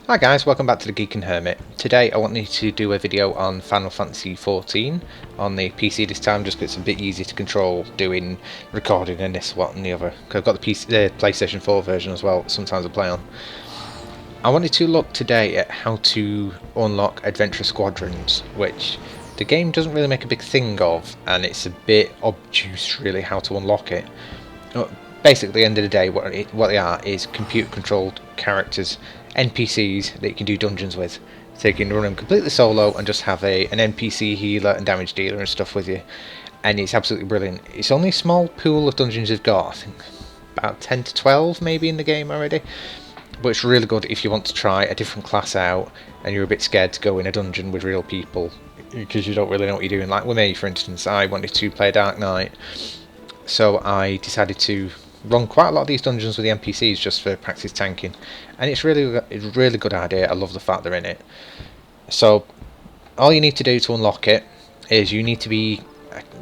Hi guys, welcome back to the Geek and Hermit. Today I wanted to do a video on Final Fantasy XIV on the PC this time, just 'cause it's a bit easier to control doing recording and this, what and the other. 'Cause I've got the PlayStation 4 version as well, sometimes I play on. I wanted to look today at how to unlock adventurous squadrons, which the game doesn't really make a big thing of, and it's a bit obtuse really how to unlock it. Basically, at the end of the day, what they are is computer-controlled characters, NPCs that you can do dungeons with. So you can run them completely solo and just have an NPC healer and damage dealer and stuff with you. And it's absolutely brilliant. It's only a small pool of dungeons you've got, I think about 10 to 12 maybe in the game already. But it's really good if you want to try a different class out and you're a bit scared to go in a dungeon with real people because you don't really know what you're doing. Like with me, for instance, I wanted to play Dark Knight, so I decided to run quite a lot of these dungeons with the NPCs just for practice tanking, and it's a really good idea. I love the fact they're in it. So all you need to do to unlock it is you need to be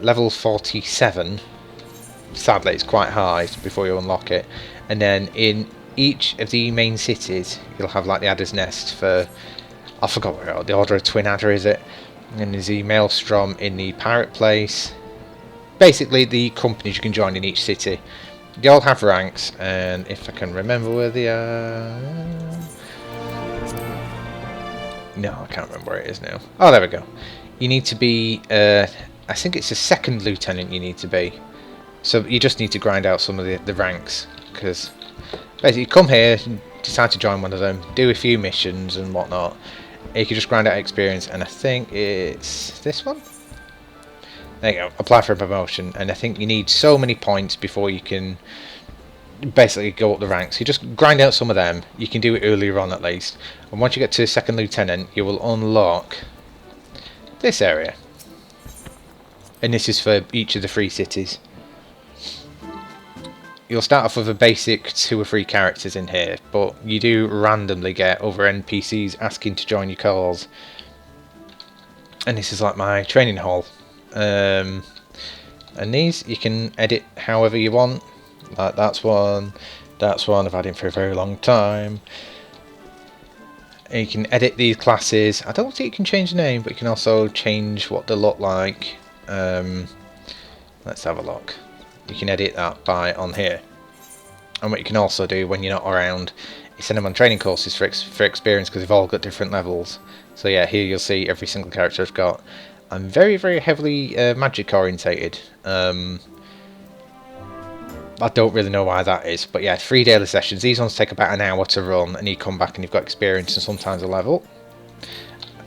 level 47. Sadly, it's quite high before you unlock it, and then in each of the main cities you'll have like the Adder's Nest for, I forgot what the Order of Twin Adder is it, and there's the Maelstrom in the Pirate Place. Basically the companies you can join in each city. They all have ranks, and if I can remember where they are... No, I can't remember where it is now. Oh, there we go. You need to be... I think it's a second lieutenant you need to be. So you just need to grind out some of the ranks, because basically you come here, decide to join one of them, do a few missions and whatnot. You can just grind out experience, and I think it's this one? There you go, apply for a promotion, and I think you need so many points before you can basically go up the ranks. You just grind out some of them, you can do it earlier on at least, and once you get to second lieutenant you will unlock this area, and this is for each of the 3 cities. You'll start off with a basic 2 or 3 characters in here, but you do randomly get other NPCs asking to join your calls, and this is like my training hall. And these you can edit however you want. Like that's one I've had in for a very long time. And you can edit these classes. I don't think you can change the name, but you can also change what they look like. Let's have a look. You can edit that by on here. And what you can also do when you're not around is send them on training courses for experience, because they've all got different levels. So yeah, here you'll see every single character I've got. I'm very heavily magic orientated. I don't really know why that is, but yeah, 3 daily sessions. These ones take about an hour to run, and you come back and you've got experience and sometimes a level.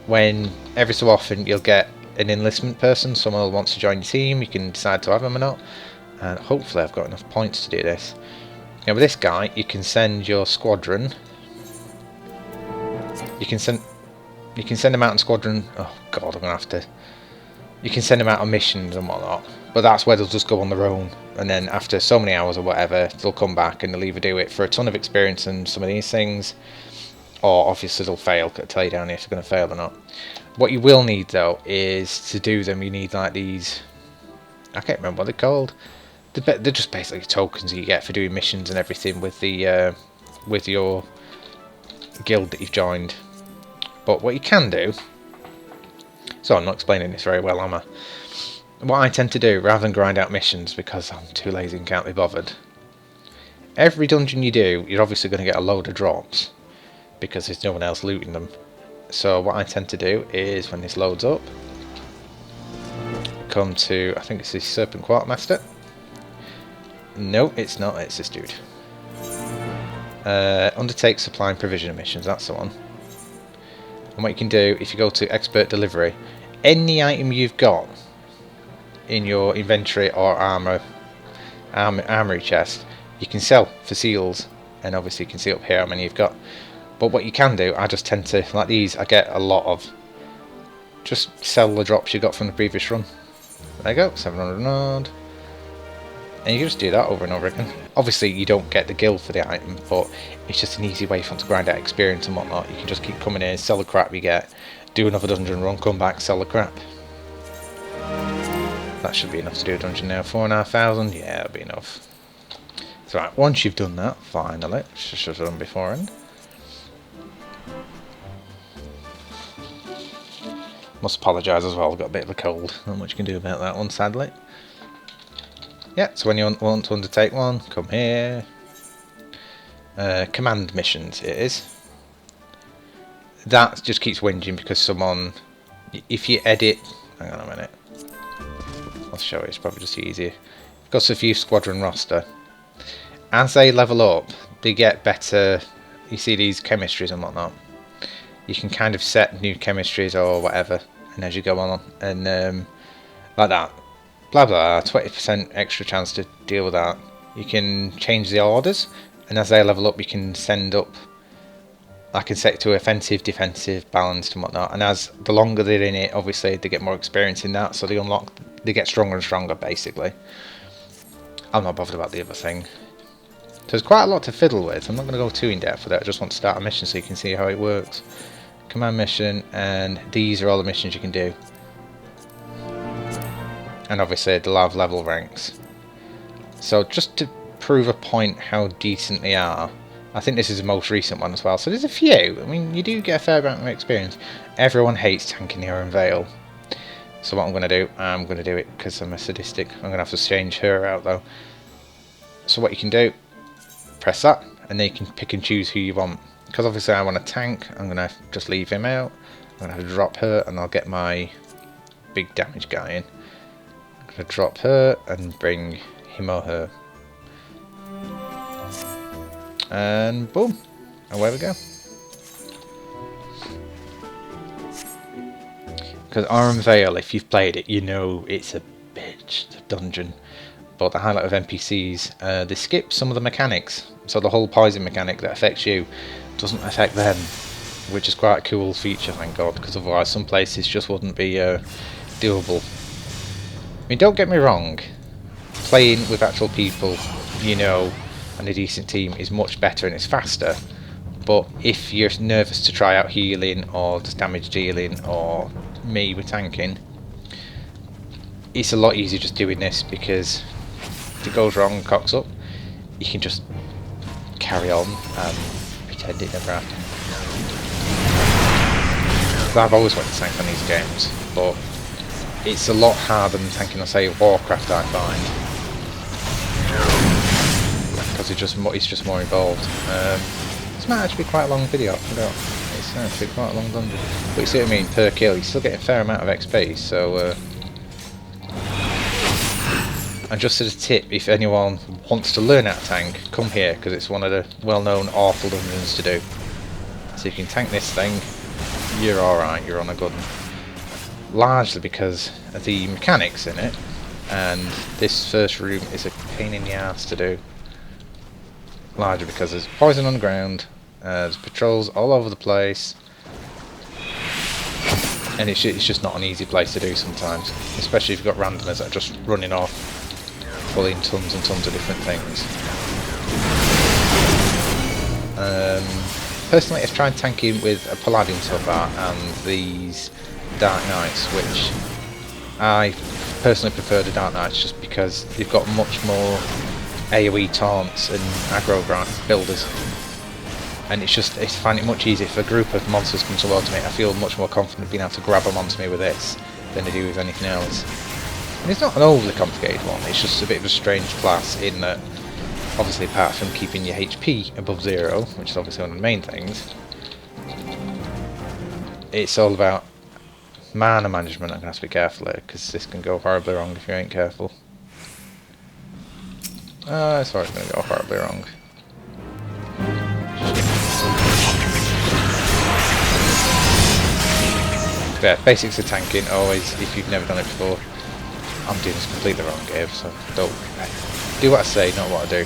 When every so often you'll get an enlistment person, someone who wants to join your team. You can decide to have them or not, and hopefully I've got enough points to do this. Now with this guy, you can send your squadron. You can send them out in squadron. Oh god, I'm gonna have to. You can send them out on missions and whatnot, but that's where they'll just go on their own, and then after so many hours or whatever, they'll come back and they'll either do it for a ton of experience and some of these things, or obviously they'll fail. I'll tell you down here if they're going to fail or not. What you will need though is to do them, you need like these, I can't remember what they're called. They're just basically tokens you get for doing missions and everything with the with your guild that you've joined. But what you can do, so I'm not explaining this very well, am I? What I tend to do, rather than grind out missions because I'm too lazy and can't be bothered, every dungeon you do, you're obviously going to get a load of drops because there's no one else looting them. So what I tend to do is, when this loads up, come to, I think it's this Serpent Quartermaster. No, it's not, it's this dude. Undertake supply and provision missions, that's the one. And what you can do, if you go to Expert Delivery, any item you've got in your inventory or armory chest, you can sell for seals, and obviously you can see up here how many you've got. But what you can do, I just tend to, like these, I get a lot of, just sell the drops you got from the previous run. There you go, 700 odd. And you can just do that over and over again. Obviously you don't get the guild for the item, but it's just an easy way for them to grind out experience and whatnot. You can just keep coming in, sell the crap you get, do another dungeon run, come back, sell the crap. That should be enough to do a dungeon now. 4,500, yeah, that'll be enough. So right, once you've done that, finally, which I should have done beforehand, Must apologise as well, I've got a bit of a cold. Not much you can do about that one, sadly. Yeah, so when you want to undertake one, come here. Command missions it is. That just keeps whinging because someone... If you edit... Hang on a minute. I'll show you, it's probably just easier. Got to view squadron roster. As they level up, they get better. You see these chemistries and whatnot. You can kind of set new chemistries or whatever, and as you go on, and like that, blah blah, 20% extra chance to deal with that. You can change the orders, and as they level up, you can send up. I can set it to offensive, defensive, balanced, and whatnot. And as the longer they're in it, obviously they get more experience in that, so they get stronger and stronger, basically. I'm not bothered about the other thing. So there's quite a lot to fiddle with. I'm not going to go too in depth with it. I just want to start a mission so you can see how it works. Command mission, and these are all the missions you can do. And obviously they'll have level ranks. So just to prove a point how decent they are, I think this is the most recent one as well. So there's a few. I mean, you do get a fair amount of experience. Everyone hates tanking the Iron Veil. So what I'm going to do, I'm going to do it because I'm a sadistic. I'm going to have to change her out though. So what you can do, press that, and then you can pick and choose who you want. Because obviously I want a tank, I'm going to just leave him out. I'm going to have to drop her, and I'll get my big damage guy in. I'm going to drop her and bring him or her. And boom, away we go. Because Iron Veil, if you've played it, you know it's a bitch, the dungeon. But the highlight of NPCs, they skip some of the mechanics. So the whole poison mechanic that affects you doesn't affect them, which is quite a cool feature, thank God, because otherwise some places just wouldn't be doable. I mean, don't get me wrong, playing with actual people, you know, and a decent team is much better and it's faster. But if you're nervous to try out healing or just damage dealing or me with tanking, it's a lot easier just doing this, because if it goes wrong and cocks up, you can just carry on and pretend it never happened. I've always wanted to tank on these games, but it's a lot harder than tanking on, say, Warcraft, I find. Because it's just more involved. This might actually be quite a long video, I forgot. It's actually quite a long dungeon. But you see what I mean, per kill, you still get a fair amount of XP, so... And just as a tip, if anyone wants to learn how to tank, come here, because it's one of the well-known awful dungeons to do. So you can tank this thing, you're alright, you're on a good one. Largely because of the mechanics in it, and this first room is a pain in the ass to do. Largely because there's poison on the ground, there's patrols all over the place, and it's just not an easy place to do sometimes, especially if you've got randomers that are just running off, pulling tons and tons of different things. Personally, I've tried tanking with a Paladin so far and these Dark Knights, which I personally prefer the Dark Knights just because they've got much more AoE taunts and aggro builders, and I find it much easier if a group of monsters come towards me. I feel much more confident being able to grab them onto me with this than I do with anything else. And it's not an overly complicated one, it's just a bit of a strange class in that, obviously apart from keeping your HP above 0, which is obviously one of the main things, it's all about mana management. I'm going to have to be careful here, because this can go horribly wrong if you ain't careful. It's always going to go horribly wrong. Yeah, basics of tanking, always, if you've never done it before. I'm doing this completely wrong, Gabe, so don't do what I say, not what I do.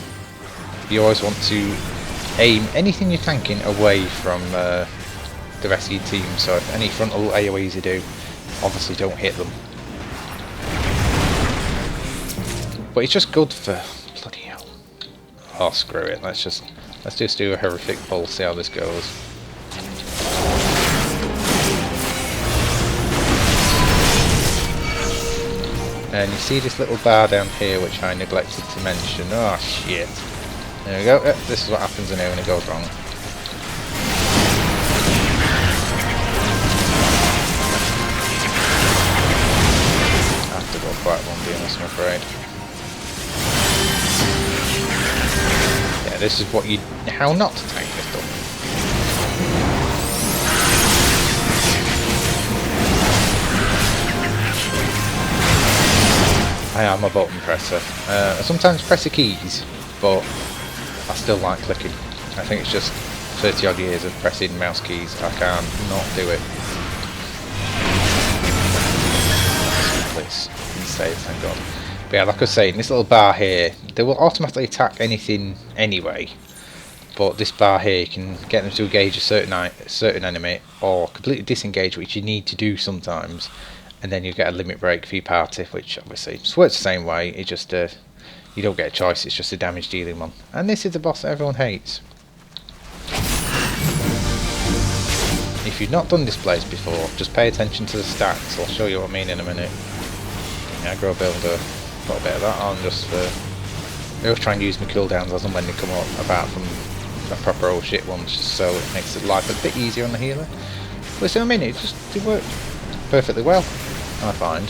You always want to aim anything you're tanking away from the rest of your team, so if any frontal AoEs you do, obviously don't hit them. But it's just good for... bloody hell. Oh, screw it, let's just do a horrific pull, see how this goes. And you see this little bar down here which I neglected to mention. Oh shit. There we go. This is what happens in here when it goes wrong. this is what you... how not to take this done. I am a button presser. I sometimes press the keys, but I still like clicking. I think it's just 30 odd years of pressing mouse keys. I can't not do it. Please save, thank God. But yeah, like I was saying, this little bar here, they will automatically attack anything anyway. But this bar here, you can get them to engage a certain enemy, or completely disengage, which you need to do sometimes. And then you get a limit break for your party, which obviously just works the same way. It just you don't get a choice. It's just a damage dealing one. And this is the boss that everyone hates. If you've not done this place before, just pay attention to the stacks. I'll show you what I mean in a minute. Aggro builder, got a bit of that on just for... I always try and use my cooldowns as and when they come up, apart from the proper old shit ones, just so it makes the life a bit easier on the healer. But see what I mean? It works perfectly well, I find.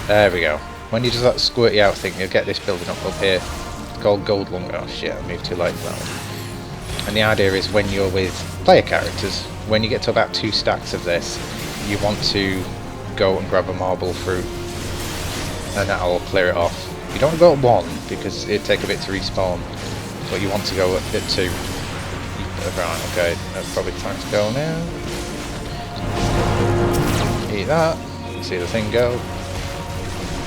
There we go. When you do that squirty out thing, you'll get this building up here. It's called gold lung. Oh shit, I moved too late for that one. And the idea is when you're with player characters, when you get to about 2 stacks of this, you want to go and grab a marble fruit, and that'll clear it off. You don't want to go at 1 because it'd take a bit to respawn, but you want to go at 2. Right, okay, that's probably time to go now. Eat that, see the thing go.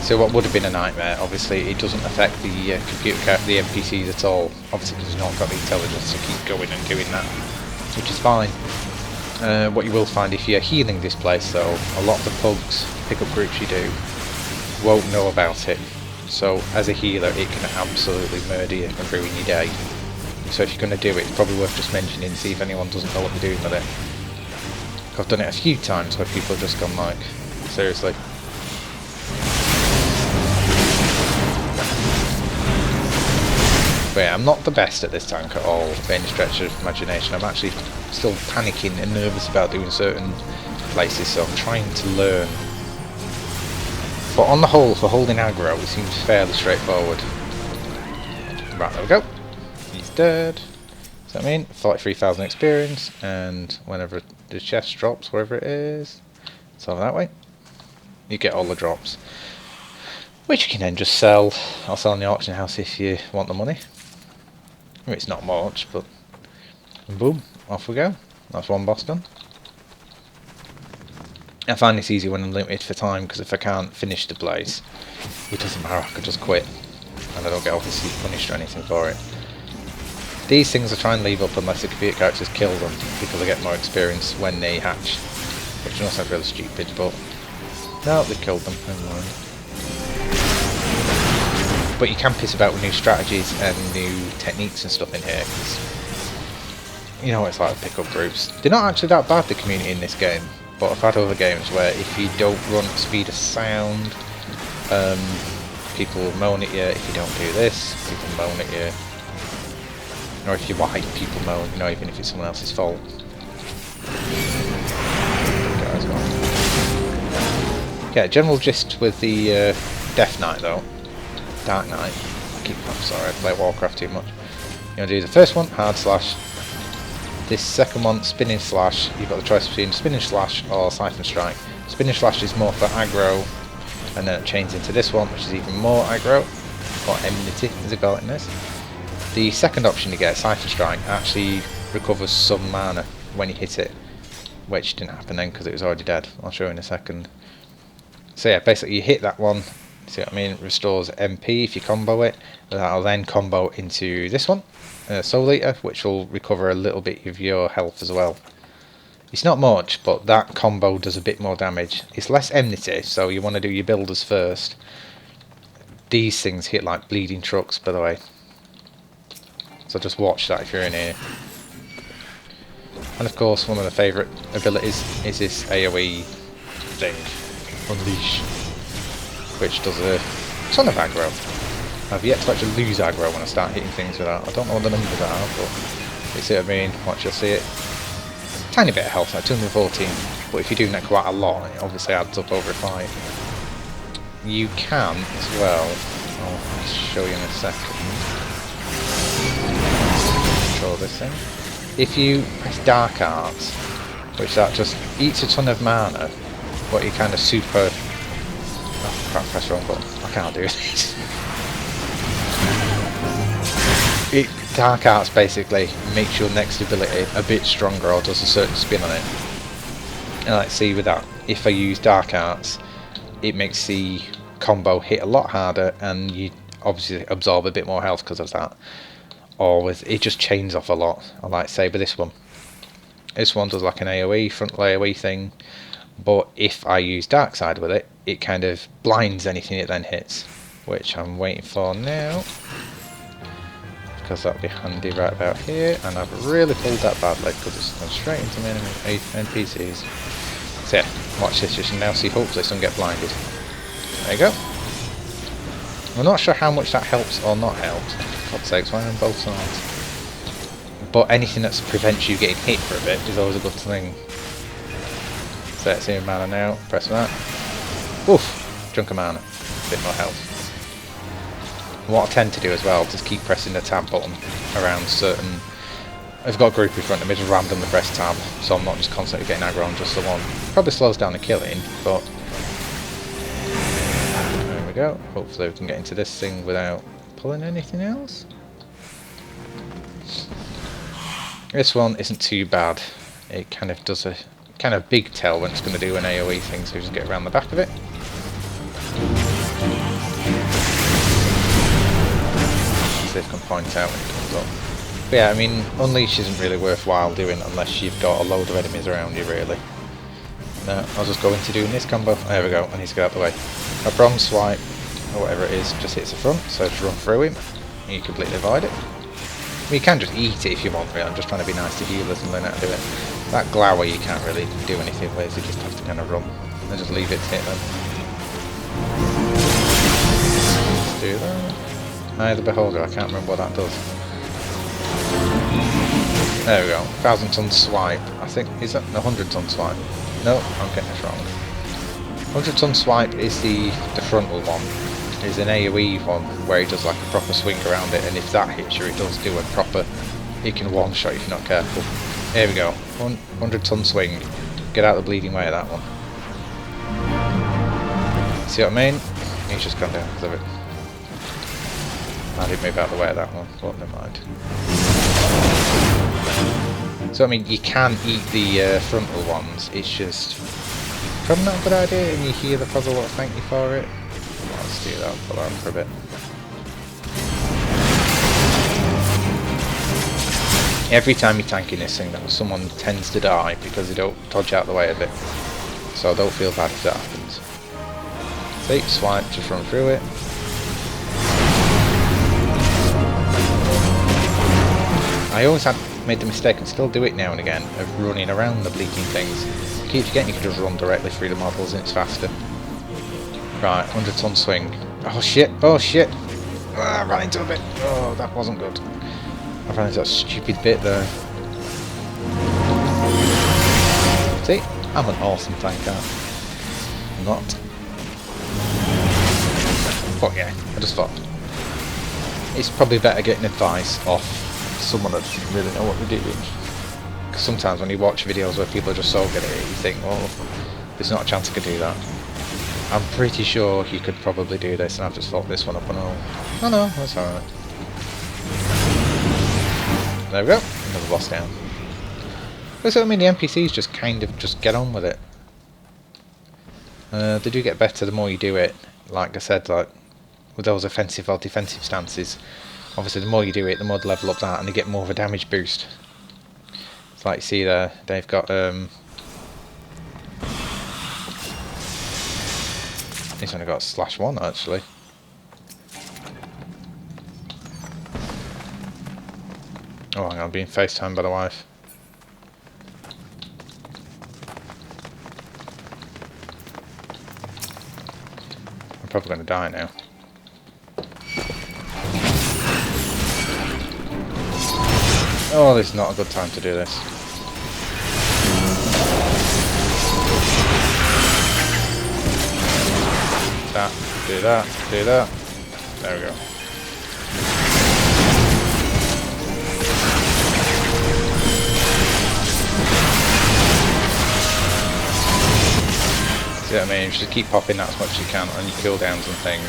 So what would have been a nightmare, obviously it doesn't affect the the NPCs at all, obviously because you've not got the intelligence to keep going and doing that, which is fine. What you will find if you're healing this place though, a lot of the pugs, pickup groups you do, won't know about it. So as a healer it can absolutely murder you and ruin your day. So if you're going to do it, it's probably worth just mentioning, see if anyone doesn't know what they're doing with it. I've done it a few times where people have just gone like, seriously. But yeah, I'm not the best at this tank at all, by any stretch of imagination. I'm actually still panicking and nervous about doing certain places, so I'm trying to learn. But on the whole, for holding aggro, it seems fairly straightforward. Right, there we go. He's dead. So I mean, 43,000 experience, and whenever the chest drops, wherever it is, it's over that way, you get all the drops. Which you can then just sell. I'll sell in the auction house if you want the money. I mean, it's not much, but boom, off we go. That's one boss done. I find this easy when I'm limited for time, because if I can't finish the place, it doesn't matter, I could just quit. And I don't get obviously punished or anything for it. These things I try and leave up unless the computer characters kill them, because I get more experience when they hatch. Which I know sounds really stupid, but no, they killed them, never mind. But you can piss about with new strategies and new techniques and stuff in here, because you know what it's like with pickup groups. They're not actually that bad, the community in this game, but I've had other games where if you don't run at speed of sound, people moan at you. If you don't do this, people moan at you. Or if you wipe, people moan, you know, even if it's someone else's fault. Yeah, general gist with the Death Knight though. Dark Knight. I'm sorry, I play Warcraft too much. You're going to do the first one, hard slash. This second one, spinning slash. You've got the choice between spinning slash or siphon strike. Spinning slash is more for aggro, and then it changes into this one, which is even more aggro, or enmity as they call it in this. The second option you get, siphon strike, actually recovers some mana when you hit it, which didn't happen then because it was already dead. I'll show you in a second. So yeah, basically you hit that one. See what I mean? It restores MP if you combo it. That'll then combo into this one, Soul Eater, which will recover a little bit of your health as well. It's not much, but that combo does a bit more damage. It's less enmity, so you want to do your builders first. These things hit like bleeding trucks, by the way. So just watch that if you're in here. And of course, one of the favourite abilities is this AoE thing, Unleash, which does a ton of aggro. I've yet to actually lose aggro when I start hitting things with that. I don't know what the numbers are, but you see what I mean. Watch, you'll see it. Tiny bit of health, like 214, but if you're doing that quite a lot, it obviously adds up over a fight. You can as well. I'll show you in a second. control this thing. If you press Dark Arts, which that just eats a ton of mana, but you kind of super... Oh crap, press the wrong button. I can't do this. Dark Arts basically makes your next ability a bit stronger or does a certain spin on it. And like, see with that, if I use Dark Arts, it makes the combo hit a lot harder and you obviously absorb a bit more health because of that. Or with it just chains off a lot. I like say with this one. This one does like an AoE, front AoE thing, but if I use Dark Side with it, it kind of blinds anything it then hits, which I'm waiting for now. Because that'll be handy right about here, and I've really pulled that badly because it's gone straight into my NPCs. So yeah, watch this, you should now see hopefully some get blinded. There you go. I'm not sure how much that helps or not helps. For God's sakes, why on both sides? But anything that prevents you getting hit for a bit is always a good thing. So let's see mana now, press that. Oof! Chunk of mana. Bit more health. What I tend to do as well, just keep pressing the tab button around certain... I've got a group in front of me, just randomly press tab, so I'm not just constantly getting aggro on just the one. Probably slows down the killing, but... There we go. Hopefully we can get into this thing without pulling anything else. This one isn't too bad. It kind of does a kind of big tell when it's going to do an AoE thing, so we just get around the back of it. See if I can point out when it comes up. But yeah, I mean, Unleash isn't really worthwhile doing unless you've got a load of enemies around you, really. No, I'll just go into doing this combo. There we go, I need to get out of the way. A bronze swipe, or whatever it is, just hits the front, so just run through him, and you completely avoid it. I mean, you can just eat it if you want, really. I'm just trying to be nice to healers and learn how to do it. That glower you can't really do anything with, you just have to kind of run, and just leave it to hit them. Let's do that. Eye of the Beholder, I can't remember what that does. There we go, 1,000-ton swipe. I think, is that a 100-ton swipe? No, I'm getting this wrong. 100-ton swipe is the frontal one. It's an AoE one where it does like a proper swing around it, and if that hits you, it does do a proper... It can one-shot if you're not careful. Here we go, 100-ton swing. Get out the bleeding way of that one. See what I mean? He's just gone down because of it. I didn't move out of the way of that one, but never mind. So I mean, you can eat the frontal ones, it's just probably not a good idea, and you hear the puzzle will thank you for it. Well, let's do that, pull on for a bit. Every time you're tanking this thing, though, someone tends to die because they don't dodge out the way of it. So don't feel bad if that happens. See, swipe, just run through it. I always made the mistake, and still do it now and again, of running around the bleeding things. Keep forgetting you can just run directly through the models and it's faster. Right, 100-ton swing. Oh shit, oh shit! Ah, I ran into a bit. Oh, that wasn't good. I ran into that stupid bit there. See, I'm an awesome tanker. Not. But yeah, I just thought it's probably better getting advice off someone that doesn't really know what they're doing. Because sometimes when you watch videos where people are just so good at it, you think, well, there's not a chance I could do that. I'm pretty sure you could probably do this, and I've just fucked this one up and all. Oh no, that's alright. There we go, another boss down. But so I mean, the NPCs just kind of just get on with it. They do get better the more you do it. Like I said, like with those offensive or defensive stances, obviously the more you do it, the more they level up that, and they get more of a damage boost. It's like you see there, they've got he's only got /1 actually. Oh, hang on, I'm being FaceTimed by the wife. I'm probably going to die now. Oh, this is not a good time to do this. That, do that, do that. There we go. See what I mean? Just keep popping that as much as you can on your cooldowns and things.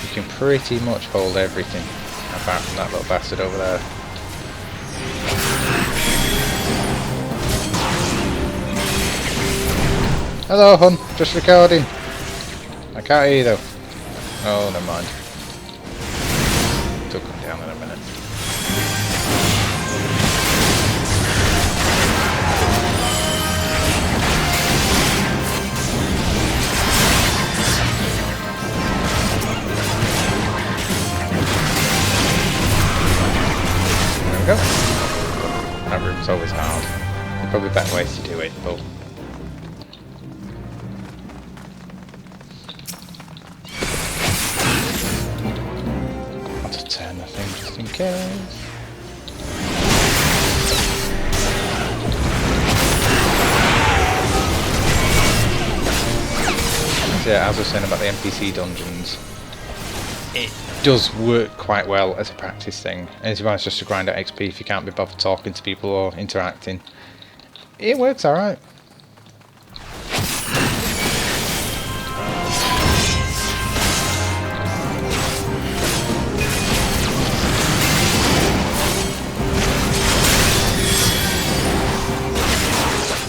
You can pretty much hold everything, apart from that little bastard over there. Hello, hun. Just recording. I can't hear you though. Oh, never mind. It'll come down in a minute. There we go. That room's always hard. There's probably better ways to do it, but... turn the thing just in case. Yeah, as I was saying about the NPC dungeons, it does work quite well as a practice thing. And it's nice just to grind out XP if you can't be bothered talking to people or interacting. It works alright.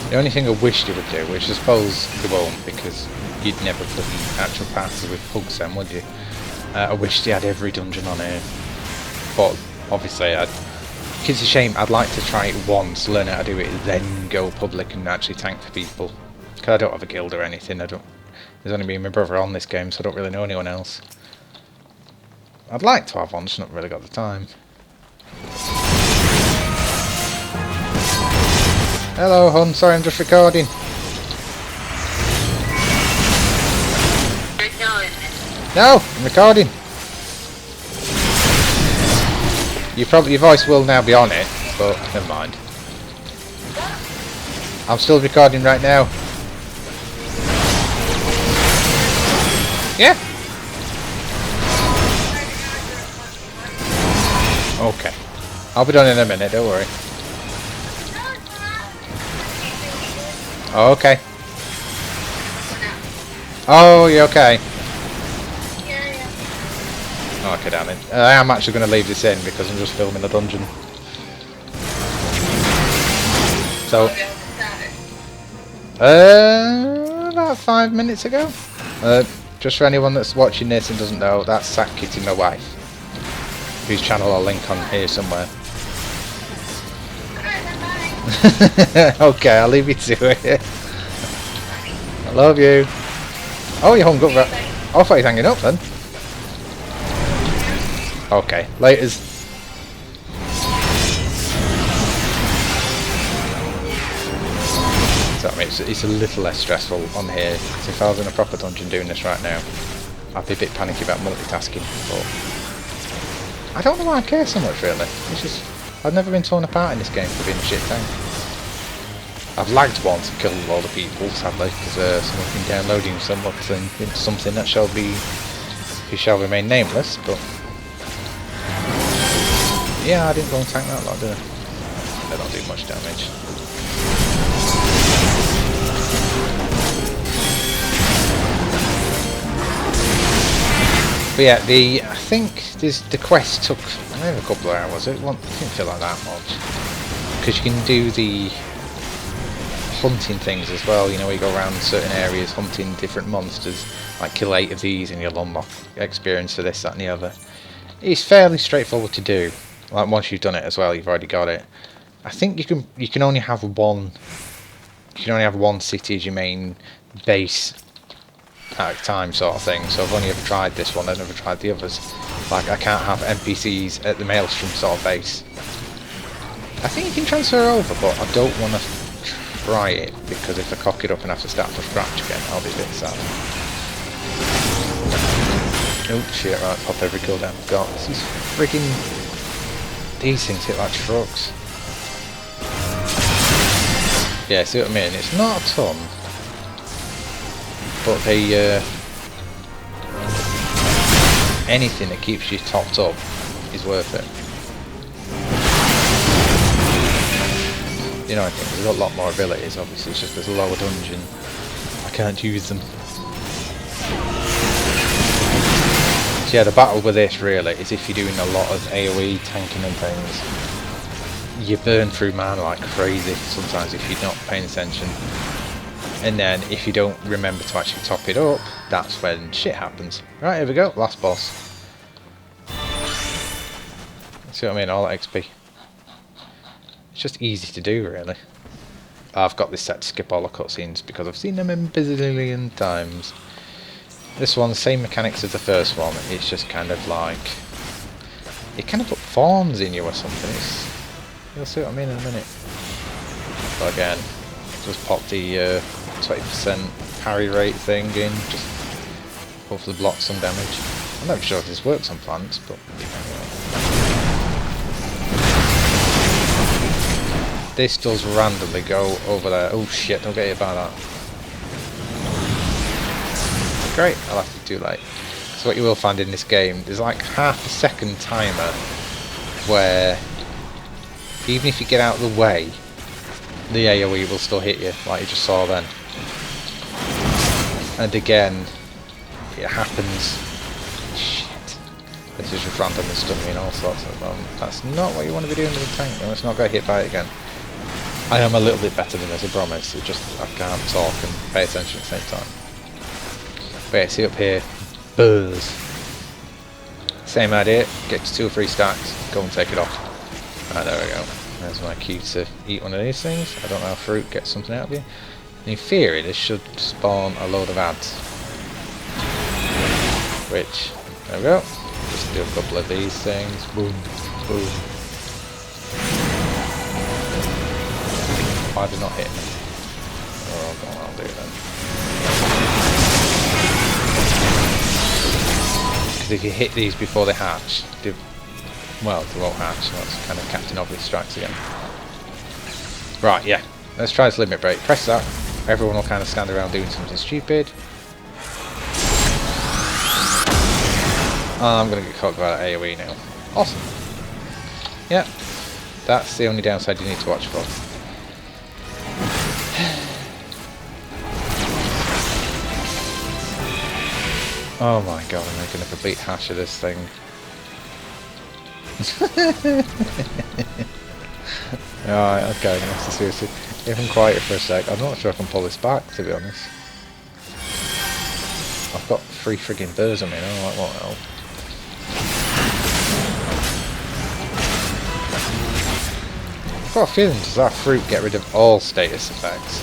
The only thing I wish they would do, which I suppose they won't because you'd never put in actual passes with pugs then, would you? I wish they had every dungeon on here. But obviously, it's a shame. I'd like to try it once, learn how to do it, then go public and actually tank for people. Because I don't have a guild or anything. There's only me and my brother on this game, so I don't really know anyone else. I'd like to have one, just not really got the time. Hello, hun. Sorry, I'm just recording. No, I'm recording. Your voice will now be on it, but never mind. I'm still recording right now. Yeah. Okay. I'll be done in a minute. Don't worry. Oh, okay. Oh, you okay? Oh, okay, damn it. I am actually going to leave this in because I'm just filming a dungeon. So, about 5 minutes ago. Just for anyone that's watching this and doesn't know, that's Sack Kitty, my wife, whose channel I'll link on here somewhere. Okay, I'll leave you to it. I love you. Oh, you hung up right. Oh, I thought you were hanging up then. Okay, laters. So I mean, it's a little less stressful on here. Because if I was in a proper dungeon doing this right now, I'd be a bit panicky about multitasking. But I don't know why I care so much, really. It's just I've never been torn apart in this game for being a shit tank. I've lagged once and killed a lot of people, sadly, because someone's been downloading something into something that shall remain nameless. But yeah, I didn't go and tank that lot, did I? They don't do much damage. But yeah, I think the quest took maybe a couple of hours. It didn't feel like that much because you can do the hunting things as well. You know, you go around certain areas hunting different monsters, like kill 8 of these, and you'll unlock experience for this, that, and the other. It's fairly straightforward to do. Like once you've done it as well, you've already got it. I think you can only have one. You can only have one city as your main base at a time, sort of thing. So I've only ever tried this one. I've never tried the others. Like I can't have NPCs at the Maelstrom sort of base. I think you can transfer over, but I don't want to try it because if I cock it up and have to start from scratch again, I'll be a bit sad. Oh shit! Right, pop every cooldown I've got. This is freaking. These things hit like trucks. Yeah, see what I mean? It's not a ton, but they anything that keeps you topped up is worth it. You know, I think there's a lot more abilities. Obviously, it's just there's a lower dungeon. I I can't use them. So yeah, the battle with this really is if you're doing a lot of AoE tanking and things, you burn through mana like crazy sometimes if you're not paying attention. And then if you don't remember to actually top it up, that's when shit happens. Right, here we go, last boss. See what I mean, all that XP. It's just easy to do really. I've got this set to skip all the cutscenes because I've seen them a bazillion times. This one, same mechanics as the first one, it's just kind of like... it kind of put thorns in you or something. You'll see what I mean in a minute. But again, just pop the 20% parry rate thing in, just hopefully block some damage. I'm not sure if this works on plants, but anyway. This does randomly go over there. Oh shit, don't get hit by that. Great, I'll have to do like... so what you will find in this game, there's like half a second timer where even if you get out of the way, the AoE will still hit you, like you just saw then. And again, it happens... shit. This is just randomly stunning me and all sorts of them. That's not what you want to be doing with a tank, though. Let's not get hit by it again. I am a little bit better than this, I promise. It's just I can't talk and pay attention at the same time. But yeah, see up here, buzz. Same idea, get to 2 or 3 stacks, go and take it off. Right, there we go. There's my cue to eat one of these things. I don't know how fruit gets something out of you. In theory, this should spawn a load of ads. Which, there we go. Just do a couple of these things. Boom, boom. Why did not hit me? Oh, go on, I'll do it then. Because if you hit these before they hatch, well, they won't hatch, so that's kind of Captain Obvious strikes again. Right, yeah. Let's try this limit break. Press that. Everyone will kind of stand around doing something stupid. I'm going to get caught by that AoE now. Awesome. Yeah. That's the only downside you need to watch for. Oh my god, I'm making a complete hash of this thing. Alright, okay, that's seriously. Even quieter for a sec. I'm not sure I can pull this back, to be honest. I've got 3 friggin' birds on me, and I'm like, what hell? I've got a feeling, does that fruit get rid of all status effects?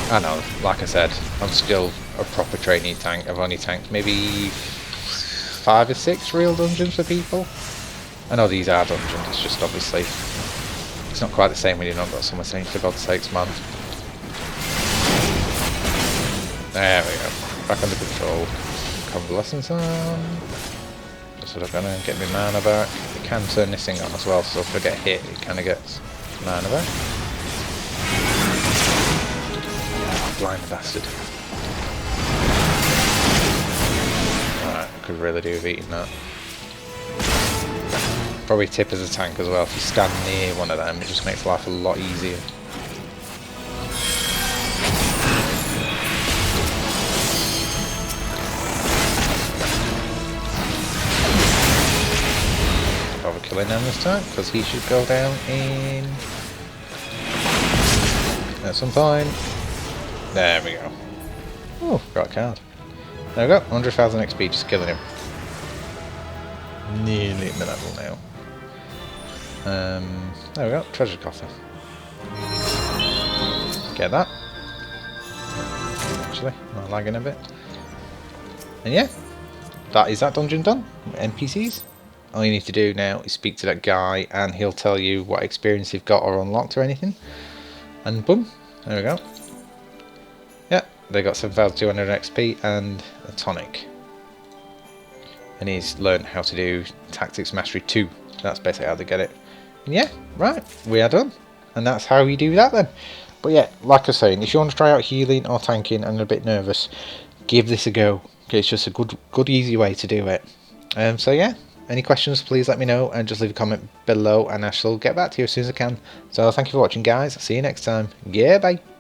I know, like I said, I'm still a proper trainee tank. I've only tanked maybe 5 or 6 real dungeons for people. I know these are dungeons, it's just obviously it's not quite the same when you've not got someone saying for God's sakes, man. There we go. Back under control. Convalescence on. Just sort of gonna get my mana back. You can turn this thing on as well, so if I get hit it kinda gets mana back. Blind bastard. Alright, I could really do with eating that. Probably tip as a tank as well, if you stand near one of them, it just makes life a lot easier. Probably killing him this time, because he should go down in... at some point. There we go. Oh, got a card. There we go, 100,000 XP just killing him. Nearly at my level now. There we go, treasure coffer. Get that. Actually, I'm lagging a bit. And yeah, that is that dungeon done. NPCs. All you need to do now is speak to that guy and he'll tell you what experience you've got or unlocked or anything. And boom, there we go. Yeah, they got 7,200 XP and a tonic. And he's learned how to do Tactics Mastery 2. That's basically how they get it. And yeah, right, we are done. And that's how you do that then. But yeah, like I was saying, if you want to try out healing or tanking and are a bit nervous, give this a go. Okay, it's just a good easy way to do it. So yeah, Any questions, please let me know and just leave a comment below and I shall get back to you as soon as I can. So thank you for watching, guys. See you next time. Yeah, bye.